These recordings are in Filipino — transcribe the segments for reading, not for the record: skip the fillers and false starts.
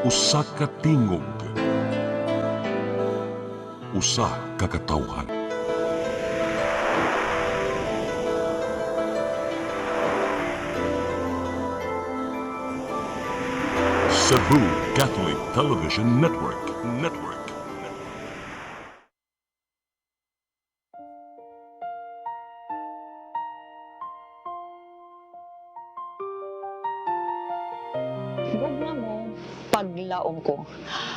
Usa ka tingog, usa ka katawhan. Cebu Catholic Television Network. Gugma mo, paglaom ko.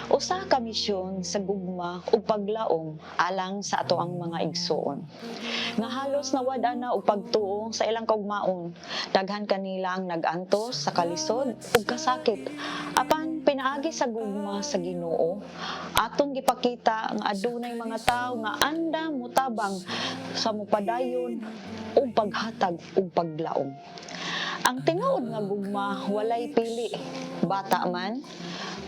Usa ka misyon sa gugma ug paglaom alang sa ato ang mga igsoon. Nga halos nawada na og pagtuo sa ilang kaugmaon. Daghan kanila ang nag-antos sa kalisod ug kasakit. Apan pinaagi sa gugma sa Ginoo, atong gipakita nga adunay mga tawo nga andam mutabang sa mupadayon ug paghatag ug paglaom. Ang tinuod nga gugma walay pili, bata man,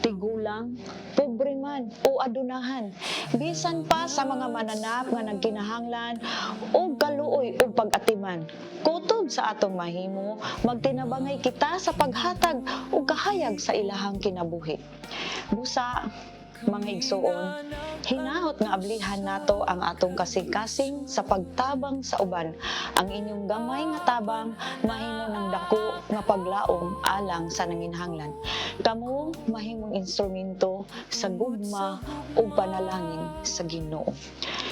tigulang, pobre man o adunahan. Bisan pa sa mga mananap nga nagkinahanglan o kaluoy o pag-atiman. Kutob sa atong mahimo, magtinabangay kita sa paghatag o kahayag sa ilahang kinabuhi. Busa, mga igsoon, hinahot nga ablihan nato ang atong kasing-kasing sa pagtabang sa uban. Ang inyong gamay nga tabang mahimo ng dako nga paglaom alang sa nanginhanglan. Kamo mahimong instrumento sa gugma ug panalangin sa Ginoo.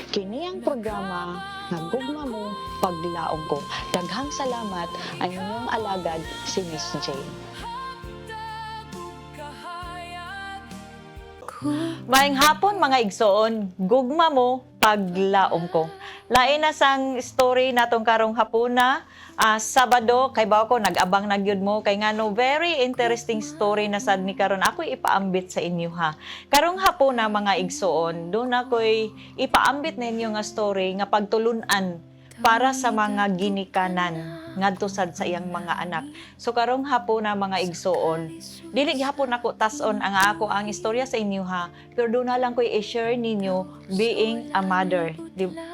Kini ang programa nga Gugma Mo, Paglaom Ko. Daghang salamat, ang inyong alagad si Miss J. Maayong hapon mga igsoon, gugma mo, paglaom ko. Lain na sang story natong karong hapuna, Sabado, kay ba ko nag-abang na gyud mo, kay ngano very interesting story na sad ni karon ako ipaambit sa inyo ha. Karong hapuna mga igsoon, doon ako'y ipaambit ninyo nga story nga pagtulunan para sa mga ginikanan ngadto sad sa iyang mga anak. So karong hapon na mga igsoon, dili gihapon ako tas-on ang ako ang istorya sa inyo ha, pero doon na lang ko i-share ninyo being a mother.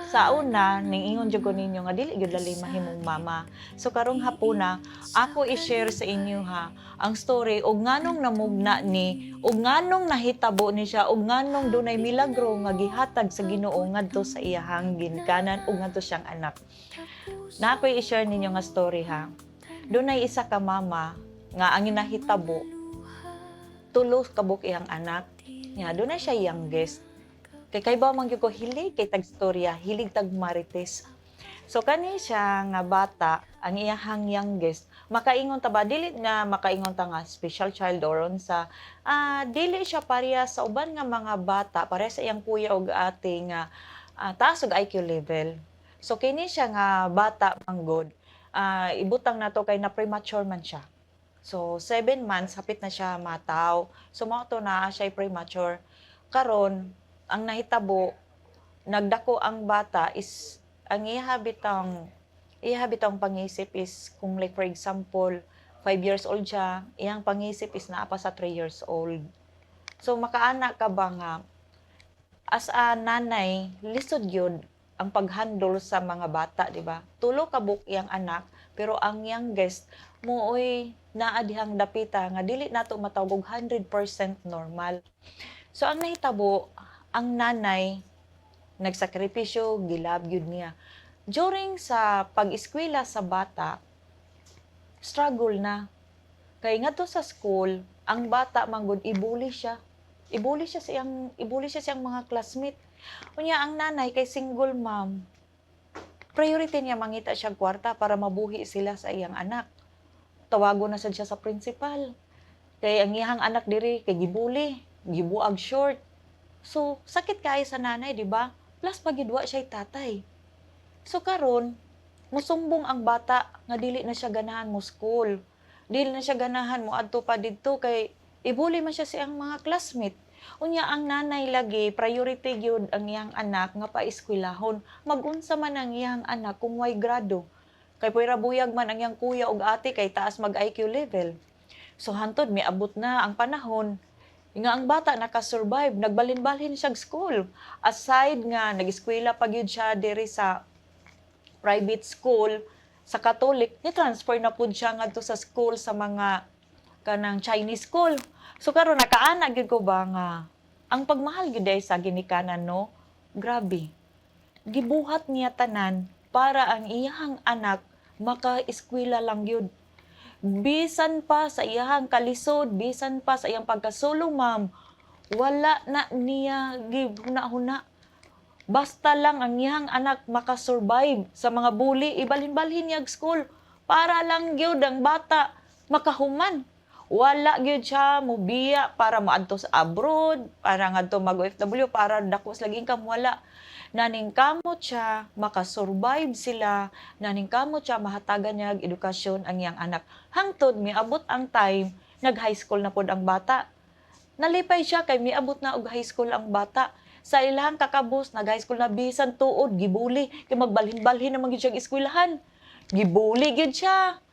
Sa una, ningingon jud ko ninyo nga dili gyud lalay mahimong mama. So karong hapon na ako i-share sa inyo ha ang story og nganong namugna ni og nganong nahitabo ni siya og nganong dunay milagro nga gihatag sa Ginoo ngadto sa iyahang ginikanan ug ngadto siyang anak. Na ako i-share ninyo nga story ha. Doon ay isa ka mama nga ang nahitabo tulo kabuk iyang anak. Nya doon na siya youngest. Kay ba man gyud ko hilig kay tag storya, hilig tag marites. So kani siya nga bata, ang iyang youngest, makaingon ta ba dili na makaingon ta nga special child or unsa. Dili siya pareha sa uban nga mga bata, pareha sa iyang kuya ug ate nga taas og IQ level. So kini siya nga bata manggod, ibutang nato kay na premature man siya. So 7 months hapit na siya mataw. So mao to na siya premature. Karon ang nahitabo nagdako ang bata is ang ihabitang pangisip is kung like for example 5 years old siya, iyang pangisip is naa pa sa 3 years old. So makaana ka ba nga as a nanay lisod gyud ang paghandle sa mga bata, di ba? Tulo ka buk iyang anak, pero ang youngest mooy naa dihang dapita nga dili nato matawag 100% normal. So ang nahitabo, ang nanay nagsakripisyo, gilab gyud niya. During sa pag-eskwela sa bata, struggle na. Kay ngadto sa school, ang bata manggod ibuli siya. Ibuli siya sa iyang mga classmate. Unya ang nanay kay single mom, priority niya mangita siya kwarta para mabuhi sila sa iyang anak. Tawagon na sad siya sa principal. Kay ang iyang anak diri kay gibuli, gibuag short. So sakit kaayo sa nanay, di ba? Plus pagidwa siya tatay. So karon, musumbong ang bata nga dili na siya ganahan mo school. Dili na siya ganahan mo adto pa didto kay ibuli man siya sa iyang mga classmate. Unya ang nanay lagi priority gyud ang iyang anak nga paeskwelahon. Magunsa man ang iyang anak kung way grado. Kay pwera buyag man ang iyang kuya ug ate kay taas mag IQ level. So hantod miabot na ang panahon nga ang bata naka-survive, nagbalin-balhin siya school. Aside nga nag-eskwela pa gyud siya diri sa private school sa Catholic, ni transfer na pud siya ngadto sa school sa mga kanang Chinese school. So karon nakaana gyud ko ba nga ang pagmahal gyud ay sa ginikanan no. Grabe. Gibuhat niya tanan para ang iyahang anak maka-eskwela lang gyud. Bisan pa sa iyahang kalisod, bisan pa sa iyang pagkasulo, ma'am, wala na niya gihuna-huna. Basta lang ang iyang anak makasurvive sa mga bully, ibalhin-balhin niya school para lang gyud ang bata makahuman. Wala gyud siya mubiya para moadto sa abroad, para ngadto mag-OFW, para dakos lagi income, wala. Naning kamot siya, makasurvive sila, naning kamot siya, mahatagan niya edukasyon ang iyang anak. Hangtod, miabot ang time, nag-high school na pod ang bata. Nalipay siya kay miabot na og high school ang bata. Sa ilang kakabus, nag-high school na bisan tuod, gibuli, kay magbalhin-balhin naman gyud siya eskwelahan. Gibuli gyud siya.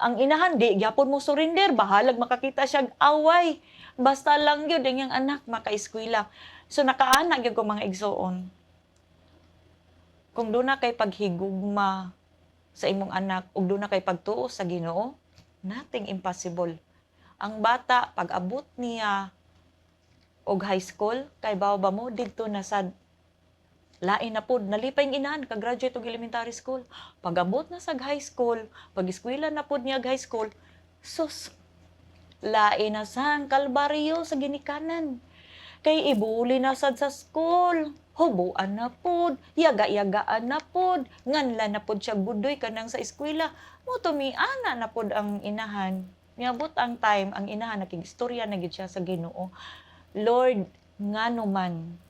Ang inahan, di gyapon mo surrender, bahalag makakita siya away. Basta lang gyud ang iyang anak maka-eskwela. So nakaana gyud ko mga igsoon. Kung doon na kay paghigugma sa imong anak, ug doon na kay pagtuo sa Ginoo, nothing impossible. Ang bata, pag abot niya og high school, kay bawa ba mo, dito na sad lain na pod, nalipay ang inahan, ka-graduate og elementary school. Pag abot na sa high school, pag eskwela na pod niya high school, sus, lain na sang kalbaryo sa ginikanan. Kay ibuli na sad sa school, hubuan na pod, yaga-yagaan na pod, nganla na pod siya gudoy kanang sa eskwela, mo tumiana na pod ang inahan. Niabot ang time, ang inahan nakigistorya na gid siya sa Ginoo. Lord, ngano man,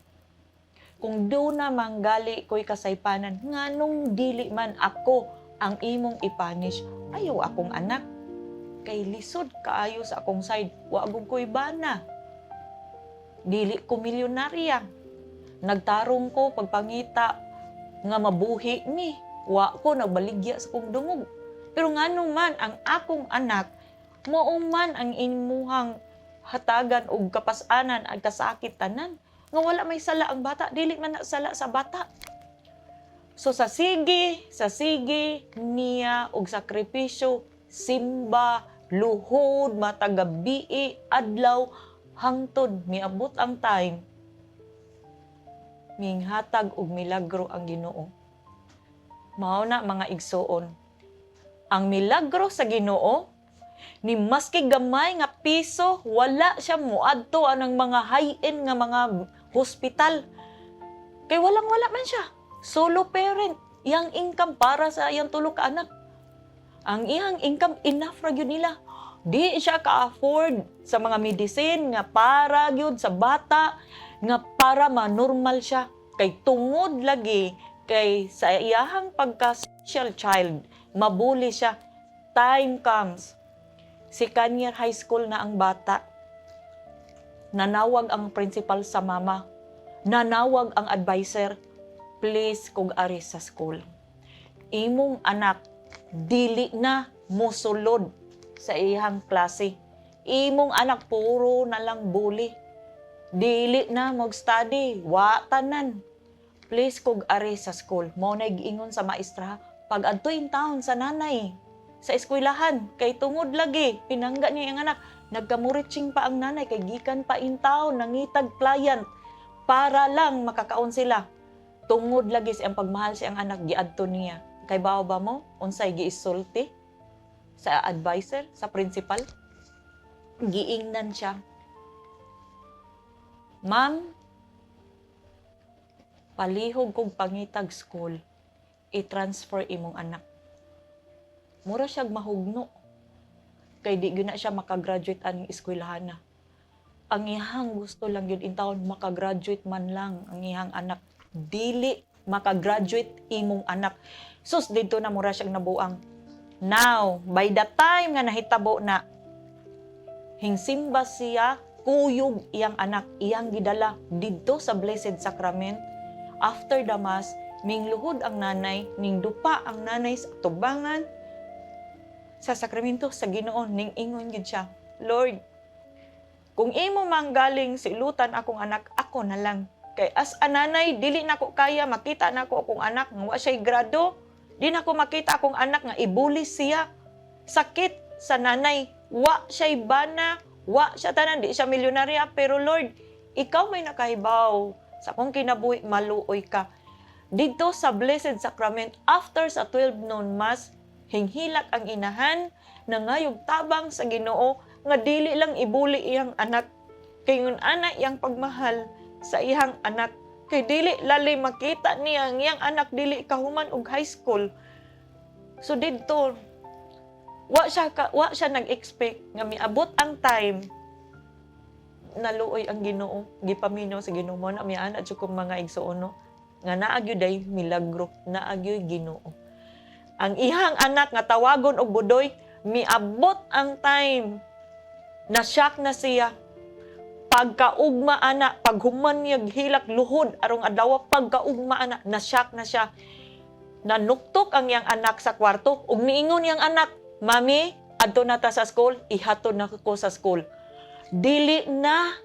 kung do na manggali ko'y kasaypanan, nganong dili man ako ang imong ipanish, ayaw akong anak. Kay lisod kaayo sa akong side, wagog ko'y bana. Dili ko milyonarya. Nagtarong ko pagpangita nga mabuhi mi. Wa ko nagbaligya sa kong dungog. Pero ngano man ang akong anak, mao man ang imuhang hatagan og kapas-anan ag kasakit tanan. Nga wala may sala ang bata, dili man na sala sa bata. So sa sige niya og sakripisyo, simba, luhod, matagabi, adlaw, hangtod miabot ang time minghatag og milagro ang Ginoo. Mao na mga igsoon. Ang milagro sa Ginoo ni maski gamay nga piso wala siya moadto anang mga high-end nga mga hospital. Kay walang-wala man siya. Solo parent, iyang income para sa iyang tulo ka anak. Ang iyang income enough ra gyud nila. Di siya ka-afford sa mga medicine nga para gyud sa bata nga para ma-normal siya. Kay tungod lagi kay sa iyahang pagka-social child, mabuli siya. Time comes, second year high school na ang bata. Nanawag ang principal sa mama. Nanawag ang advisor, please kog ari sa school. Imong anak dili na mosulod sa iyang klase. Imong anak puro na lang bully. Dili na mag-study, wa tanan. Please kog ari sa school. Mao na giingon sa maestra, pag adto in town sa nanay sa eskwelahan kay tungod lagi pinangga niya ang anak. Nagkamuritsing pa ang nanay kay gikan pa in town nangitag client para lang makakaon sila. Tungod lagi sa ang pagmahal sa ang anak giadto niya. Kay bawo ba mo unsay giisulti sa advisor, sa principal? Giingnan siya. Ma'am, palihog kong pangitag school, i-transfer imong anak. Mura siyag mahugno. Kay di gyud na siya makagraduate aning eskwelahan na. Ang iyang gusto lang yun in taon, makagraduate man lang ang iyang anak. Dili makagraduate imong anak. Sus, dito na mura siyag nabuang. Now, by the time nga nahitabo na, hingsimba siya, kuyog iyang anak, iyang gidala didto sa Blessed Sacrament. After the Mass, mingluhod ang nanay, ning dupa ang nanay sa tubangan, sa sakramento, sa Ginoo, ning ingon gid siya, Lord, kung imo manggaling silutan akong anak, ako na lang. Kay as a nanay, dili na ko kaya makita na ko akong anak nga wa siya'y grado. Di na ko makita akong anak nga ibuli siya. Sakit sa nanay wa siya'y bana, wa siya tanan, di siya milyonarya, pero Lord, ikaw may nakahibaw. Sa akong kinabuhi, maluoy ka. Dito sa Blessed Sacrament, after sa 12 noon Mass, hinghilak ang inahan, nangayog tabang sa Ginoo, nga dili lang ibuli iyang anak. Kay ngun ana iyang pagmahal sa iyang anak. Kay dili lali makita niya ang iyang anak dili kahuman og high school. So didto, wa siya nag-expect nga miabot ang time naluoy ang Ginoo, gipaminaw sa Ginoo mo na miana jud kong mga igsuon no, nga naa gyud ay milagro, naa gyud Ginoo. Ang ihang anak nga tawagon og budoy, miabot ang time na shock na siya. Pagkaugma ana, paghuman niya hilak luhod arong adlaw, pagkaugma ana, na shock na siya. Nanuktok ang iyang anak sa kwarto ug niingon iyang anak, "Mami, adto na ta sa school, ihatod na ko sa school." Dili na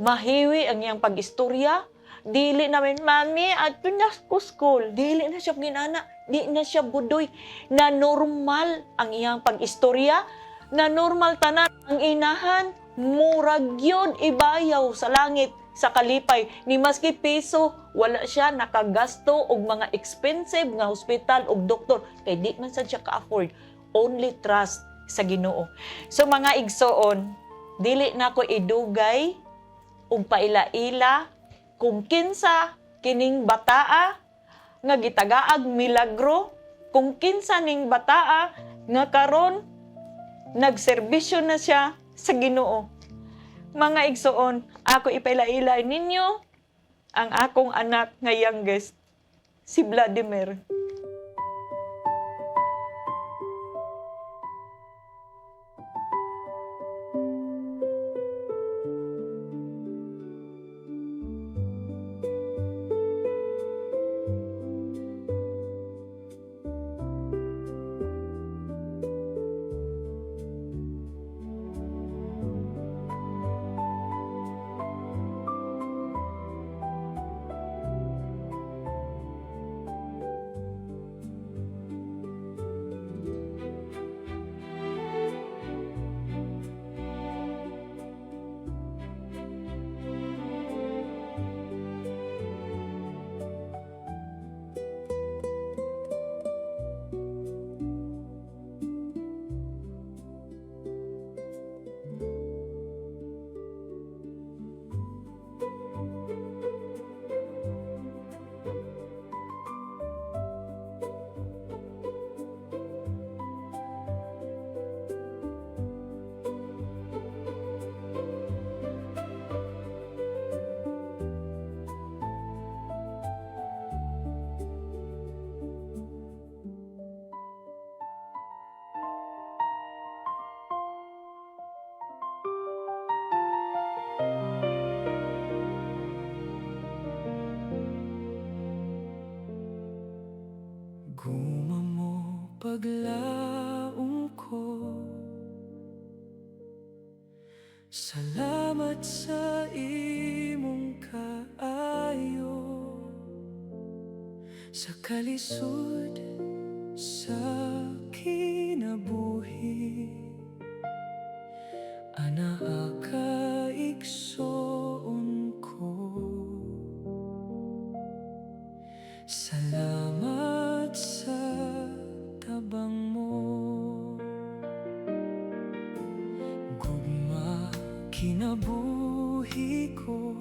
mahiwi ang iyang pag-istorya. Dili namin, "Mami, adto na ko school." Dili na siya ginana, di na siya budoy. Na normal ang iyang pag-istorya, na normal tanan ang inahan, murag yun ibayaw sa langit, sa kalipay. Ni maski peso, wala siya nakagasto og mga expensive nga hospital og doktor. Kay di man sad siya ka-afford. Only trust sa Ginoo. So mga igsoon, dili na ko idugay og paila-ila kung kinsa kining bataa nga gitagaag milagro, kung kinsa ning bataa nga karon nagserbisyo na siya sa Ginoo. Mga igsoon, ako ipaila-ilay ninyo ang akong anak nga youngest, si Vladimir. Gumamo paglaong ko, salamat sa imong kaayo, sa kalisod sa kinabuhi, anaa ka igsoon ko. Salamat sa tabang mo, gugma kinabuhi ko,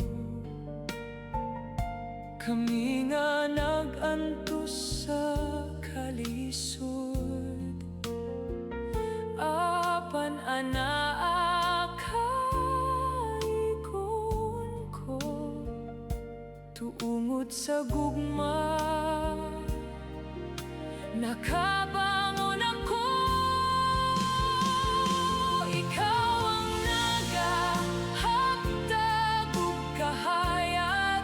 kami nga nag-antos sa kalisod, apan anaa ka ikon ko, tuungod sa gugma nakabangon ako. Ikaw ang nagahagdag ug kahayag,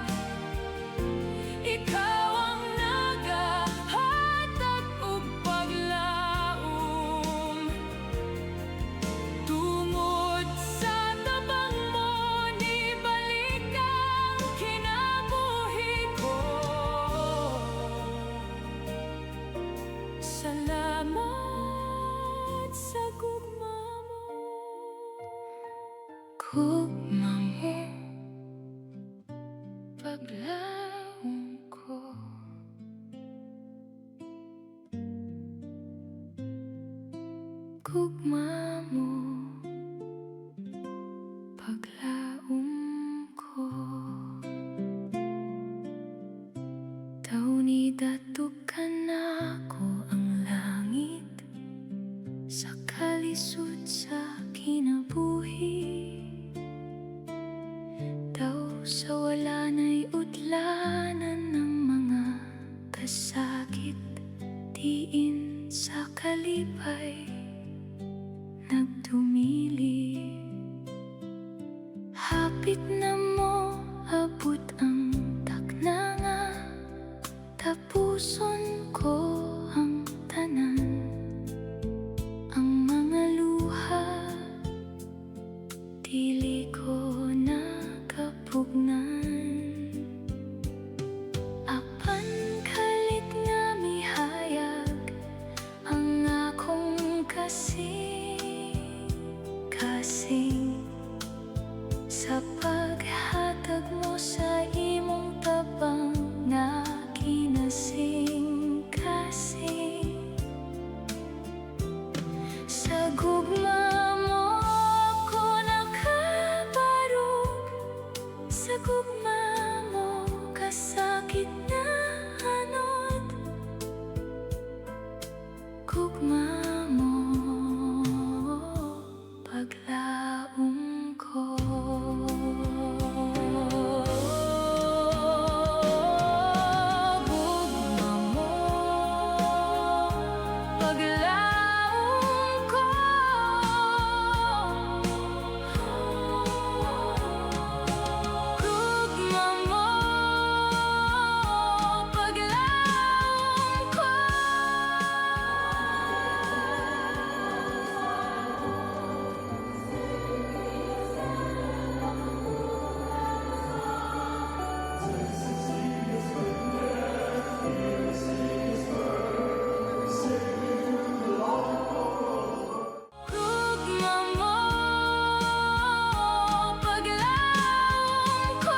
ikaw ang nagahatag ug paglaom, tungod sa tabang mo nibalik ang kinabuhi ko. Salamat Gugma mo, paglaong ko. Gugma mo, paglaom ko. Tauni datuk ka na ko ang langit sa kalisod sa kinabuhi. Daw sa wala na'y utlanan ng mga kasakit, diin sa kalipay nagtumili. Hapit na mo, abot ang taknanga, tapuson ko ang tanan. Ang mga luha, dili ko nakapugnan. Apan kalit nga mihayag ang akong kasing sa paghatag mo sa imong tabang na kinasing-kasing. Sa gugma mo ako nakabarog, sa gugma mo kasakit na anod. Gugma mo, paglaom ko. Gugma mo, paglaom ko. Gugma mo, paglaom ko. Gugma mo, paglaom ko.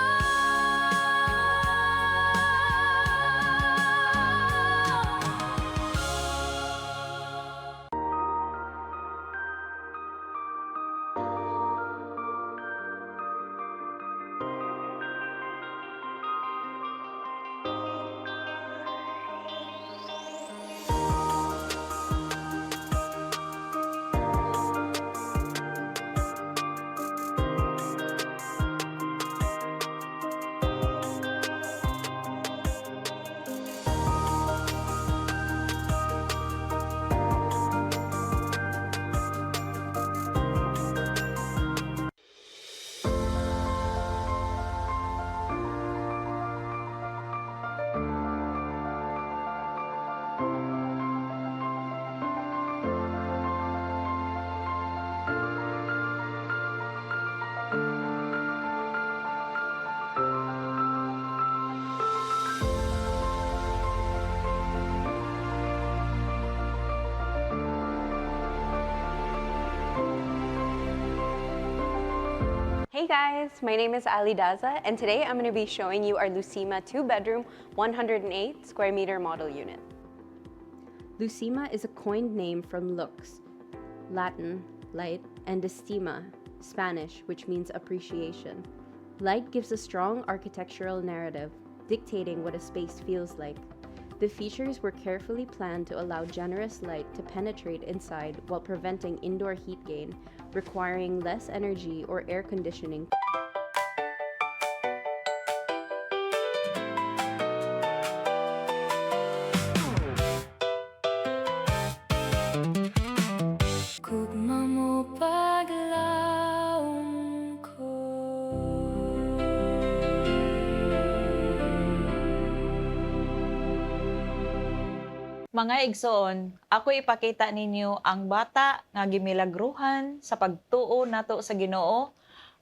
Hey guys, my name is Ali Daza, and today I'm going to be showing you our Lucima 2-bedroom, 108 square meter model unit. Lucima is a coined name from lux, Latin, light, and estima, Spanish, which means appreciation. Light gives a strong architectural narrative, dictating what a space feels like. The features were carefully planned to allow generous light to penetrate inside while preventing indoor heat gain, requiring less energy or air conditioning. Gugma mo, paglaom ko. Mga igsoon, ako ipakita ninyo ang bata nga gimilagruhan sa pagtuo nato sa Ginoo,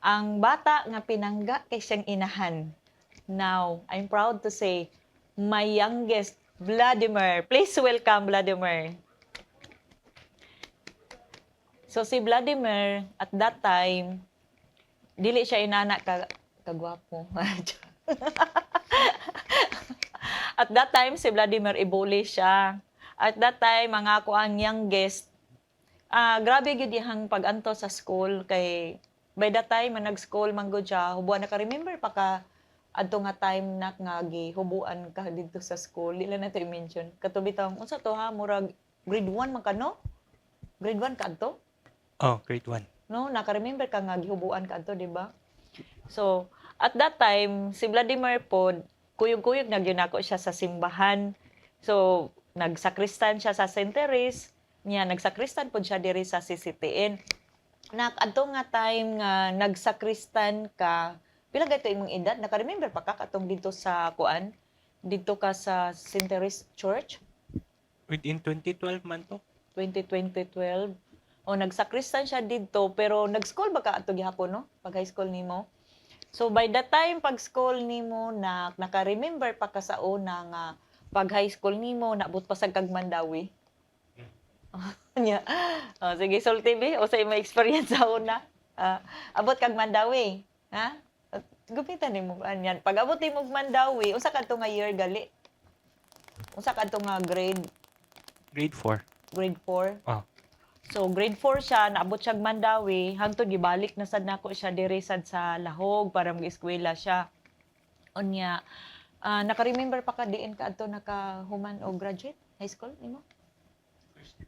ang bata nga pinangga kay siyang inahan. Now, I'm proud to say, my youngest, Vladimir. Please welcome Vladimir. So si Vladimir, at that time, dili siya inana kagwapo. At that time, si Vladimir ibuli siya. At that time, mga ako ang youngest, grabe gyud iyang pag-anto sa school kay by that time nag-school man gud siya, hubuan naka-remember pa ka adto nga time na nga gihubuan ka dito sa school. Dili na to i-mention. Katubi tawong unsa to ha, murag grade 1 man ka no? Grade 1 ka adto? Oh, grade 1. No, naka-remember ka nga gihubuan ka adto, di ba? So, at that time, si Vladimir po, kuyog-kuyog na gyud ako siya sa simbahan. So, nagsakristan siya sa St. Therese, niya nagsakristan po siya diri sa CCTN. Adto nga time nga nagsakristan ka, pila gayto imong edad? Naka-remember pa ka katong dito sa kuan? Dito ka sa St. Therese Church? Within 2012 man to. 2012. O nagsakristan siya dito, pero nag-school ba ka ato gihapon no? Pag high school nimo? So by the time pag school nimo naka-remember pa ka sa una nga pag high school nimo naabot pa sa Kagmandawi. Nya. Sige sulti bi o sa imong experience sa una. Abot kag Mandawi, ha? Gupitan nimo anyan. Pag abot nimo Mandawi, unsa kadto nga year gali? Unsa kadto nga grade? Grade 4. Grade 4. Oh. So grade 4 siya, naabot siya Mandawi, hangtod gibalik na sad nako siya diri sad sa Lahog para mag-eskwela siya. Unya, naka-remember pa ka diin ka adto naka-human o graduate high school nimo?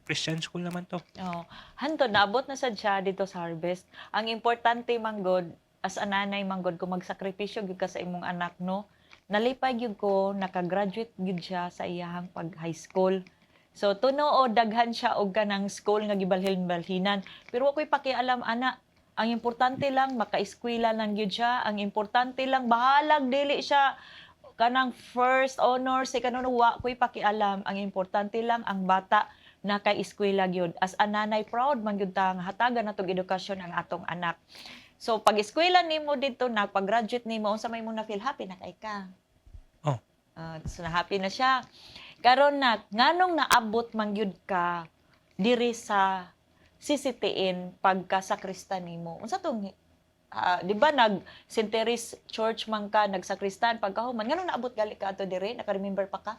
Christian school naman to. Oh, hantod naabot na sad siya dito sa Harvest. Ang importante manggod as a nanay manggod kung magsakripisyo gyud ka sa imong anak no. Nalipay gyud ko naka-graduate gyud siya sa iyahang pag high school. So tuno o daghan siya og kanang school nga gibalhin-balhinan. Pero ako'y pakialam ana. Ang importante lang maka-eskwela lang gyud siya. Ang importante lang bahalag dili siya kanang first honor, second honor, wa ko'y pakialam. Ang importante lang ang bata naka-eskwela gyud. As a nanay proud man gyud ta nga hatagan natong edukasyon ang atong anak. So pag eskwela nimo dito pag-graduate nimo unsa may mo na feel happy na kay ka? Oh. So na happy na siya. Karon nganong naabot man gyud ka diri sa CCTN pagka sakristan nimo. Unsa tong di ba St. Therese Church man ka nagsakristan pagkahuman nganong naabot gali ka ato diri? Naka-remember pa ka?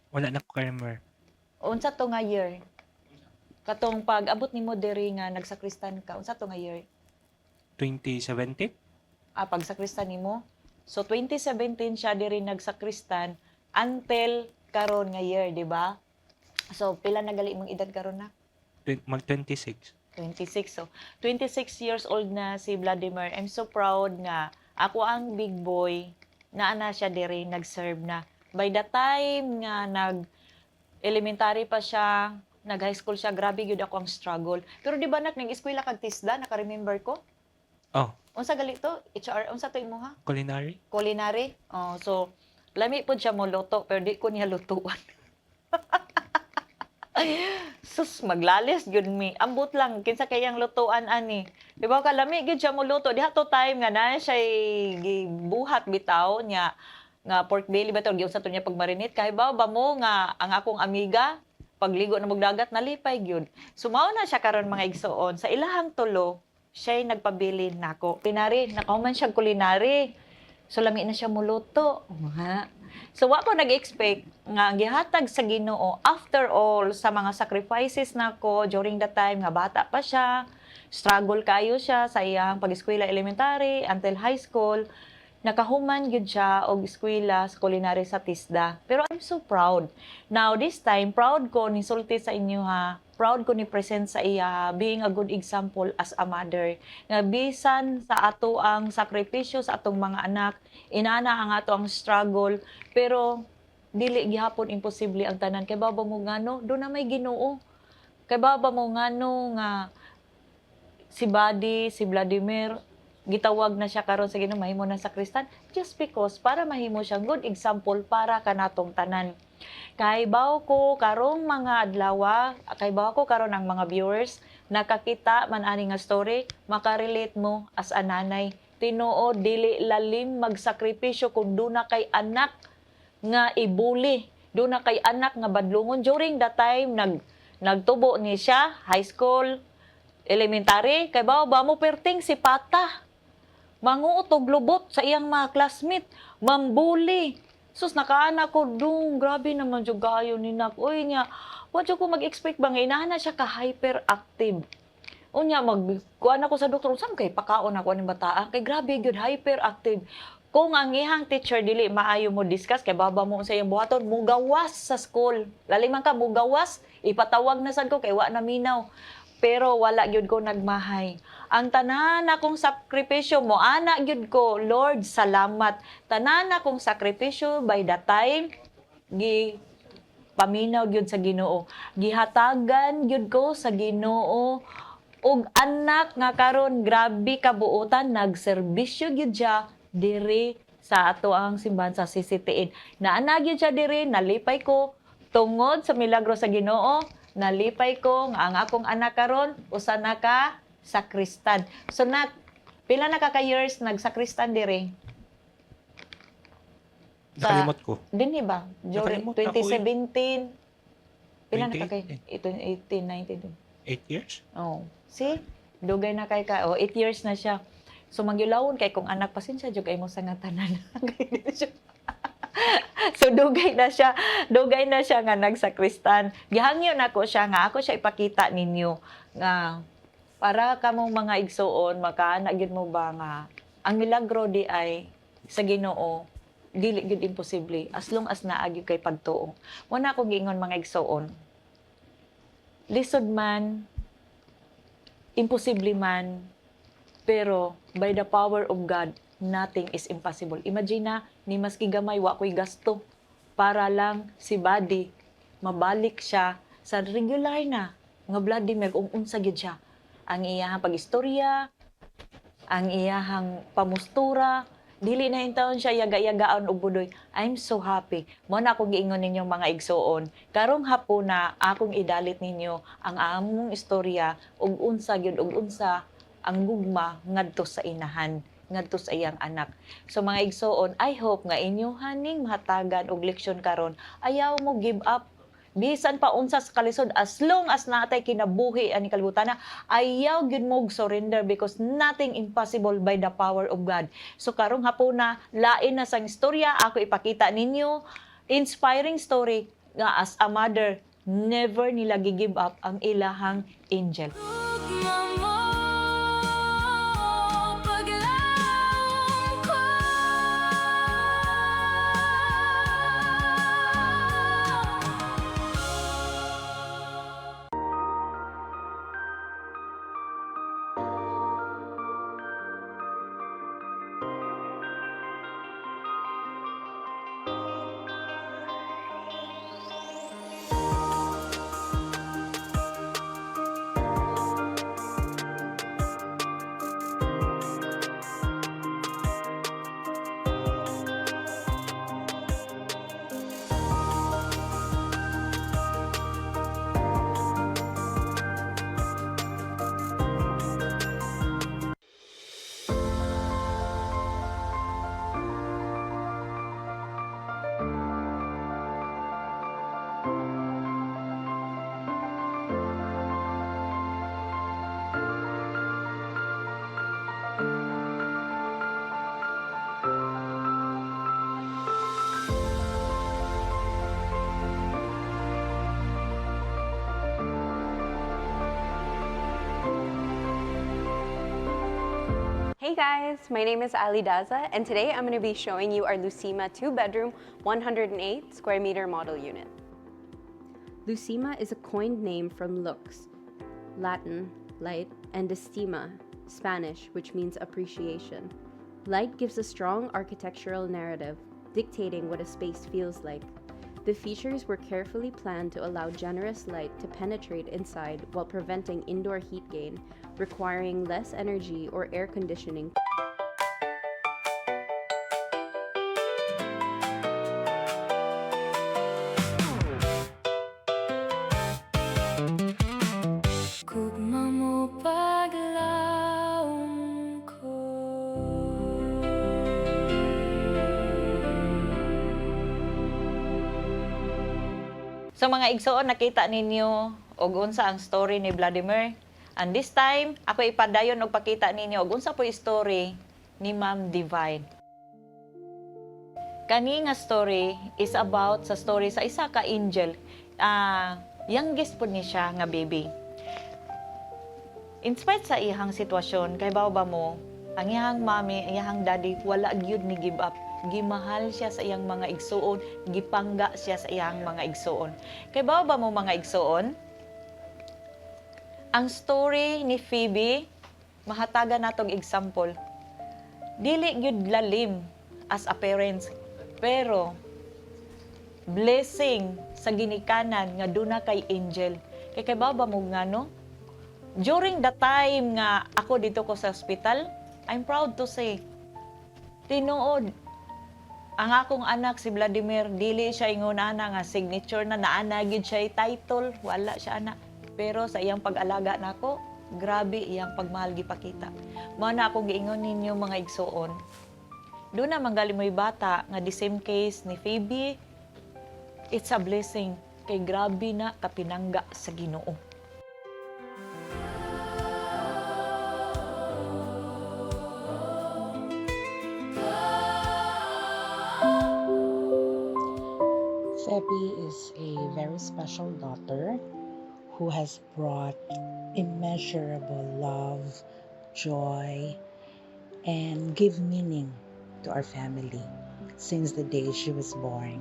Wala na ko ka-remember. Unsa to nga year? Katong pag-abot nimo diri nga nagsakristan ka, unsa to nga year? 2017? Pagsakristan nimo. So 2017 siya diri nagsakristan until karon nga year, di ba? So pila na gali imong edad karon na? Mag-26. 26. So 26 years old na si Vladimir. I'm so proud nga ako ang big boy na ana siya diri nag-serve na. By the time nga elementary pa siya, nag-high school siya, grabe gyud ako ang struggle. Pero di ba nag-eskwela kag TISDA, naka-remember ko? Oh, Unsa gali to? HR, unsa to imo ha? culinary? Culinary. Oh, so lami pud siya mo luto, pero di ko niya lutuan. Sus, maglalis gyud mi. Ambot lang kinsa kayang lutuan ani. Di ba kalami gyud siya mo luto. Diha to time nga na siya gibuhat bitaw niya nga pork belly ba to gyud sa to niya pagmarinate kay ba mo nga ang akong amiga pagligo na magdagat nalipay gyud. Sumaw na siya karon mga igsoon sa ilahang tulo siya'y nagpabili nako. Kulinary, nakahuman siya kulinary. So lami na siya muluto. So wa ko nag-expect nga gihatag sa Ginoo after all sa mga sacrifices nako during the time nga bata pa siya. Struggle kayo siya sa iyang pag-eskwela elementary until high school. Nakahuman gyud siya og eskwela sa culinary sa TISDA. Pero I'm so proud. Now this time proud ko ni sulti sa inyo ha. Proud ko ni present sa iya being a good example as a mother. Nga bisan sa ato ang sakripisyo sa atong mga anak, inana ang ato ang struggle, pero dili gihapon imposible ang tanan kay baba mo ngano do na may Ginoo. Kay baba mo ngano nga si Buddy, si Vladimir gitawag na siya karon sa Ginoo mahimo na sakristan just because para mahimo siyang good example para kanatong tanan. Kay baw ko karong mga adlaw, kay baw ko karon ang mga viewers nakakita man ani nga story, makarelate mo as a nanay. Tinuod dili lalim magsakripisyo kung duna kay anak nga ibuli, duna kay anak nga badlungon during that time nagtubo ni siya high school, elementary, kay baw ba mo perting si Pata. manguot og lubot sa iyang mga classmate, mambuli. Sus nakaana ko dong, grabe naman jud gayo ni nak. Uy niya, wa jud ko mag-expect ba nga inahan na siya ka hyperactive. Unya kuan ako sa doktor, saan kay pakaon ako ni bata? Kay grabe gyud hyperactive. Kung ang ihang teacher dili maayo mo discuss kay baba mo sa iyang buhaton, mugawas sa school. Lalim man ka mugawas, ipatawag na sad ko kay wa na minaw. Pero wala gyud ko nagmahay. Ang tanan akong sakripisyo mo, ana gyud ko, Lord, salamat. Tanan akong sakripisyo by the time paminaw gyud sa Ginoo. Gihatagan gyud ko sa Ginoo. Og anak nga karon grabe kabuotan nagserbisyo gyud siya diri sa ato ang simbahan sa CCTN. Naana gyud siya diri, nalipay ko tungod sa milagro sa Ginoo, nalipay ko nga ang akong anak karon usa na ka sakristan. So pila na ka years nagsakristan diri? Nakalimot ko. Dinhi ba? During Nakalimot ako 2017. Pila na ka kay 2018. 18, 19. 8 years? Oh, see? Dugay na kay ka. Oh, 8 years na siya. So magyulawon kay kung anak pasensya jud kay mo sa nga tanan. So dugay na siya nga nagsakristan. Gihangyo nako siya nga ako siya ipakita ninyo nga para kamong mga igsuon makaana gyud mo ba nga ang milagro di ay sa Ginoo dili gyud imposible as long as naa gyud kay pagtuo. Mo na akong giingon mga igsuon. Lisod man, imposible man, pero by the power of God, nothing is impossible. Imagine na, ni maski gamay, wa ko'y gasto para lang si Buddy mabalik siya sa regular na nga Vladimir kung unsa gyud siya. Ang iyahang pagistorya, ang iyahang pamustura, dili na intawon siya yaga-yagaon og budoy. I'm so happy. Mo na akong giingon ninyong mga igsuon. Karong hapon na akong idalit ninyo ang among istorya ug unsa gyud ug unsa ang gugma ngadto sa inahan, ngadto sa iyang anak. So mga igsuon, I hope nga inyo haning mahatagan og leksyon karon. Ayaw mo give up. Bisan pa unsa sa kalisod, as long as natay kinabuhi ani kalibutan na, ayaw gyud mo surrender because nothing impossible by the power of God. So karong hapon na lain na sang istorya ako ipakita ninyo inspiring story nga as a mother never nila gi-give up ang ilahang angel. Tugma mo, paglaom ko. Hey guys, my name is Ali Daza, and today I'm going to be showing you our Lucima 2-bedroom, 108 square meter model unit. Lucima is a coined name from lux, Latin, light, and estima, Spanish, which means appreciation. Light gives a strong architectural narrative, dictating what a space feels like. The features were carefully planned to allow generous light to penetrate inside while preventing indoor heat gain, requiring less energy or air conditioning. Gugma mo, paglaom ko. Sa mga igsuon, nakita ninyo og unsa ang story ni Vladimir. And this time, ako ipadayon og pakita ninyo og unsa po story ni Ma'am Divine. Kani nga story is about sa story sa isa ka angel. Youngest po ni siya nga baby. In spite sa iyang sitwasyon, kay ba mo, ang iyang mami, ang iyang daddy, wala gyud ni give up. Gimahal siya sa iyang mga igsuon, gipangga siya sa iyang mga igsuon. Kay ba mo mga igsuon? Ang story ni Phoebe, mahatagan natong example. Dili gyud lalim as a parents, pero blessing sa ginikanan nga duna kay angel. Kay ba mo nga no? During the time nga ako dito ko sa hospital, I'm proud to say, tinuod, ang akong anak si Vladimir, dili siya ingunana nga signature na naanagid siya title, wala siya anak. Pero sa iyang pag-alaga nako, grabe iyang pagmahal gipakita. Mao na akong giingon ninyo mga igsuon. Doon na manggali mo'y bata nga the same case ni Phoebe, it's a blessing kay grabe na kapinangga sa Ginoo. Feby is a very special daughter who has brought immeasurable love, joy, and give meaning to our family since the day she was born.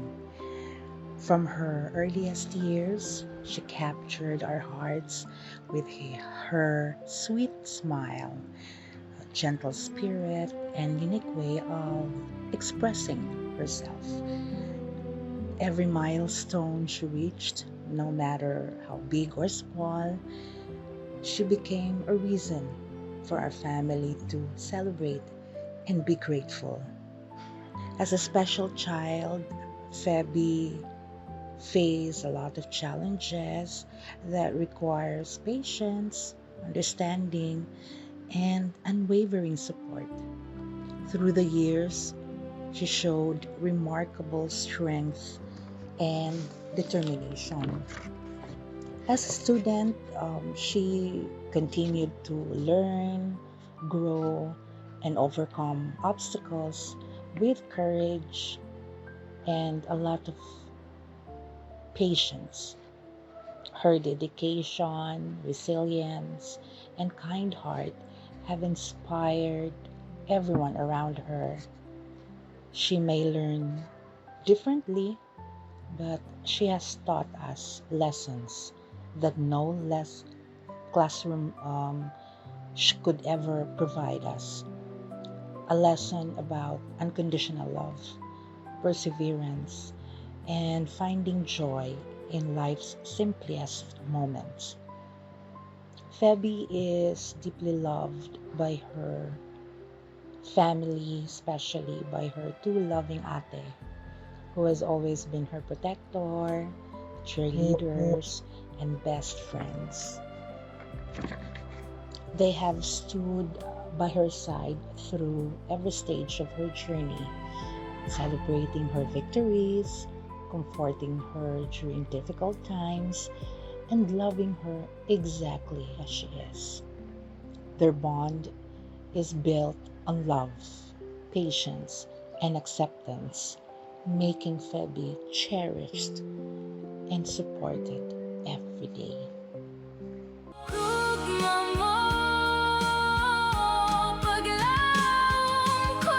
From her earliest years, she captured our hearts with her sweet smile, gentle spirit, and unique way of expressing herself. Every milestone she reached, no matter how big or small, she became a reason for our family to celebrate and be grateful. As a special child, Feby faced a lot of challenges that requires patience, understanding, and unwavering support. Through the years, she showed remarkable strength and determination. As a student, she continued to learn, grow, and overcome obstacles with courage and a lot of patience. Her dedication, resilience, and kind heart have inspired everyone around her. She may learn differently, but she has taught us lessons that no less classroom could ever provide us. A lesson about unconditional love, perseverance, and finding joy in life's simplest moments. Feby is deeply loved by her family, especially by her two loving ate, who has always been her protector, cheerleaders, and best friends. They have stood by her side through every stage of her journey, celebrating her victories, comforting her during difficult times, and loving her exactly as she is. Their bond is built on love, patience, and acceptance, making Feby cherished and supported every day. Tugma mo, paglaom ko.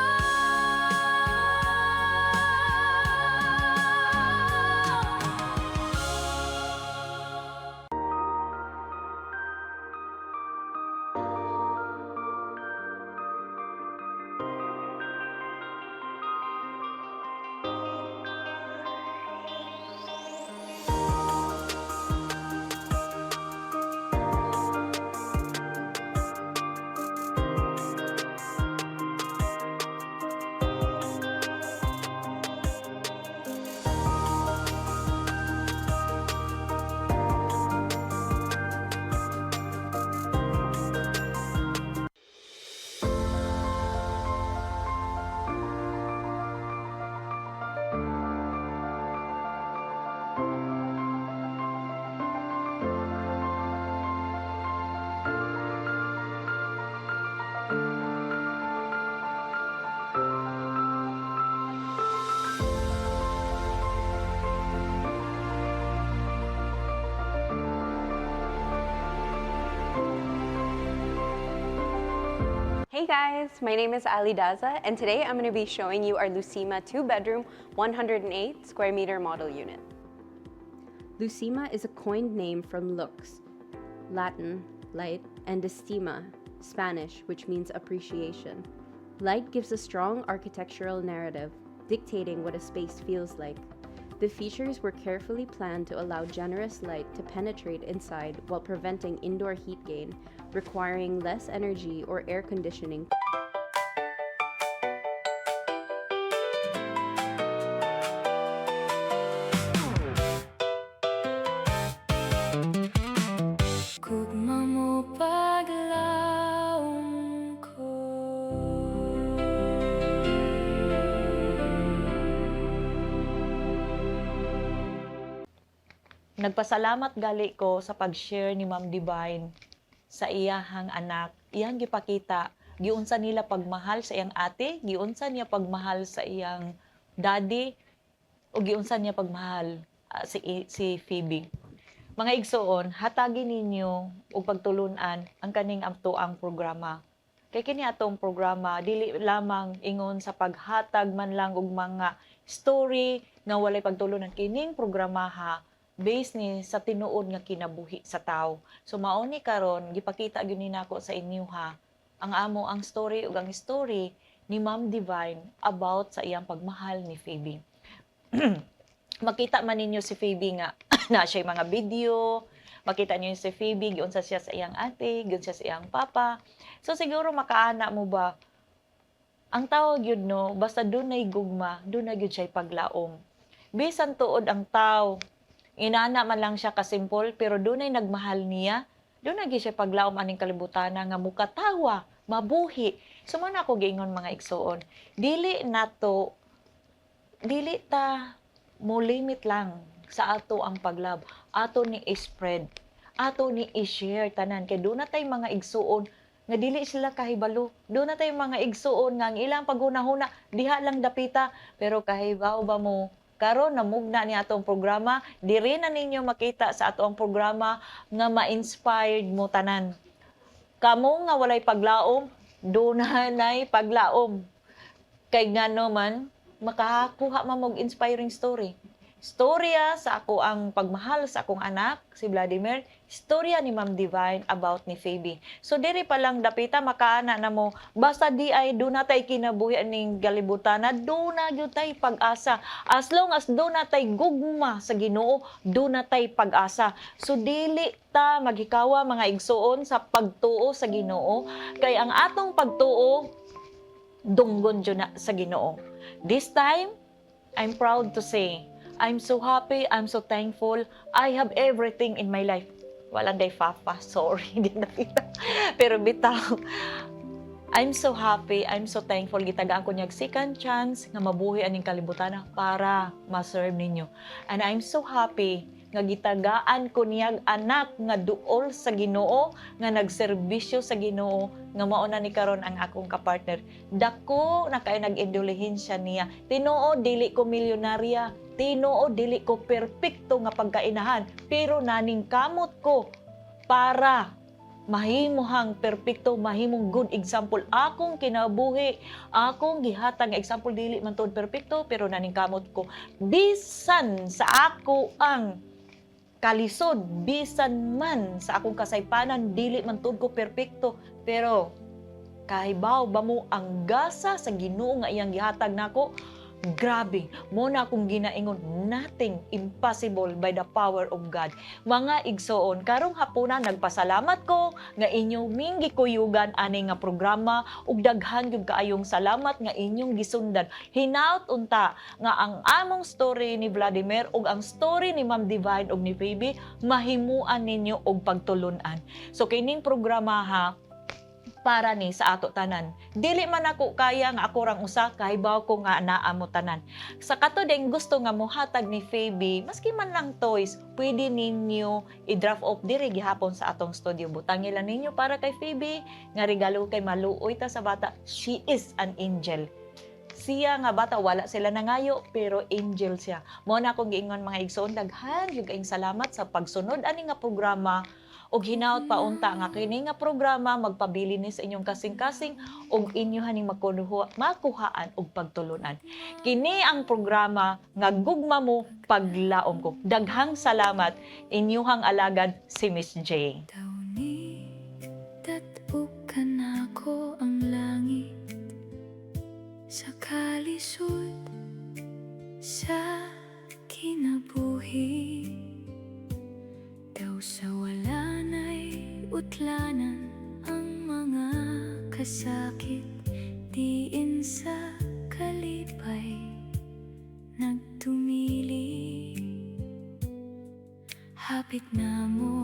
Hey guys, my name is Ali Daza, and today I'm going to be showing you our Lucima 2-bedroom, 108 square meter model unit. Lucima is a coined name from lux, Latin, light, and estima, Spanish, which means appreciation. Light gives a strong architectural narrative, dictating what a space feels like. The features were carefully planned to allow generous light to penetrate inside while preventing indoor heat gain, requiring less energy or air conditioning. Gugma mo paglaong ko. Nagpasalamat gali ko sa pag-share ni Ma'am Divine sa iyahang anak. Iyang gipakita, giunsa nila pagmahal sa iyang ate, giunsa niya pagmahal sa iyang daddy, o giunsa niya pagmahal si Phoebe. Mga igsoon, hatagin ninyo og pagtulunan ang kaning ang programa. Kay kini atong programa dili lamang ingon sa paghatag man lang og mga story nga walay pagtulunan, kining programa ha based ni sa tinuod nga kinabuhi sa tao. So mao ni karon gipakita gyud ni nako sa inyo ha ang story ug ang story ni Ma'am Divine about sa iyang pagmahal ni Phoebe. Makita man ninyo si Phoebe nga na siya mga video, makita niyo si Phoebe giunsa siya sa iyang ate, giunsa siya sa iyang papa. So siguro makaana mo ba ang tao gyud no, basta dunay gugma, dunay gyud siya paglaom. Bisan tuod ang tao, inana man lang siya kasimple, pero dunay nagmahal niya, dunay gyud siya paglaom aning kalibutan nga mukatawa, mabuhi. So man ako giingon mga igsoon, dili ta mo limit lang sa ato ang paglab, ato ni i-spread, ato ni i-share tanan kay do na tay mga igsuon nga dili sila kahibalo, do na tay mga igsuon nga ang ilang paghunahuna diha lang dapita, pero kahibaw ba mo karon namugna ni atong programa, diri na ninyo makita sa atong programa nga ma-inspired mo tanan. Kamo nga walay paglaom, do na nay paglaom. Kay ngano man makakuha man og inspiring story. Storya sa ako ang pagmahal sa akong anak, si Vladimir. Storya ni Ma'am Divine about ni Phoebe. So, diri pa lang dapita, makaana na mo. Basta di ay doon natay kinabuhi ning galibutan na doon na yun tay pag-asa. As long as doon natay gugma sa Ginoo, doon natay pag-asa. So, dili ta maghikawa mga igsuon sa pagtuo sa Ginoo. Kay ang atong pagtuo, dunggon dyan na sa Ginoo. This time, I'm proud to say, I'm so happy, I'm so thankful. I have everything in my life. Walang day fafa, sorry, hindi nakita. Pero bitaw, I'm so happy, I'm so thankful. Gitagaan ko niyag second chance nga mabuhi aning kalibutan para ma-serve ninyo. And I'm so happy nga gitagaan ko niyag anak nga duol sa Ginoo, nga nagserbisyo sa Ginoo, nga mauna ni karon ang akong kapartner. Dako na kay nag-indulihensya niya. Tinuod dili ko milyonarya, tinuod dili ko perpekto nga pagkainahan, pero naning kamot ko para mahimuhang perpekto, mahimong good example. Akong kinabuhi, akong gihatag nga example, dili man tuod perpekto, pero naning kamot ko. Bisan sa ako ang kalisod, bisan man sa akong kasaypanan, dili man tuod ko perpekto, pero kahibaw ba mo ang gasa sa Ginoo nga iyang gihatag nako? Grabe, mo na akong ginaingon, nothing impossible by the power of God. Mga igsoon, karong hapuna nagpasalamat ko nga inyong minggi kuyugan ani nga programa ug daghan gyud kaayong salamat nga inyong gisundan. Hinaut unta nga ang among story ni Vladimir ug ang story ni Ma'am Divine ug ni Phoebe mahimuan ninyo og pagtulunan. So kining programa ha, para ni sa ato tanan. Dili man ako kaya nga ako rang usa, kahibaw ko nga naa mo tanan. Sa kato ding gusto nga mohatag ni Phoebe, maski man lang toys, pwede ninyo i-drop off diri gihapon sa atong studio. Butangin lang ninyo para kay Phoebe, nga regalo kay maluoy ta sa bata. She is an angel. Siya nga bata, wala sila nangayo, pero angel siya. Mo na akong giingon mga igsoon, daghan yung kaing salamat sa pagsunod ani nga programa og hinaot pa unta nga kini nga programa magpabili ni sa inyong kasing-kasing og inyo haning makuhaan og pagtulunan. Kini ang programa nga Gugma Mo Paglaom Ko. Daghang salamat inyuhang alagad si Miss J. Tauni, tatukan ako ang langit sa kalisod sa kinabuhi. Daw sa wala na'y utlanan ang mga kasakit, diin sa kalipay nagtumili. Hapit na mo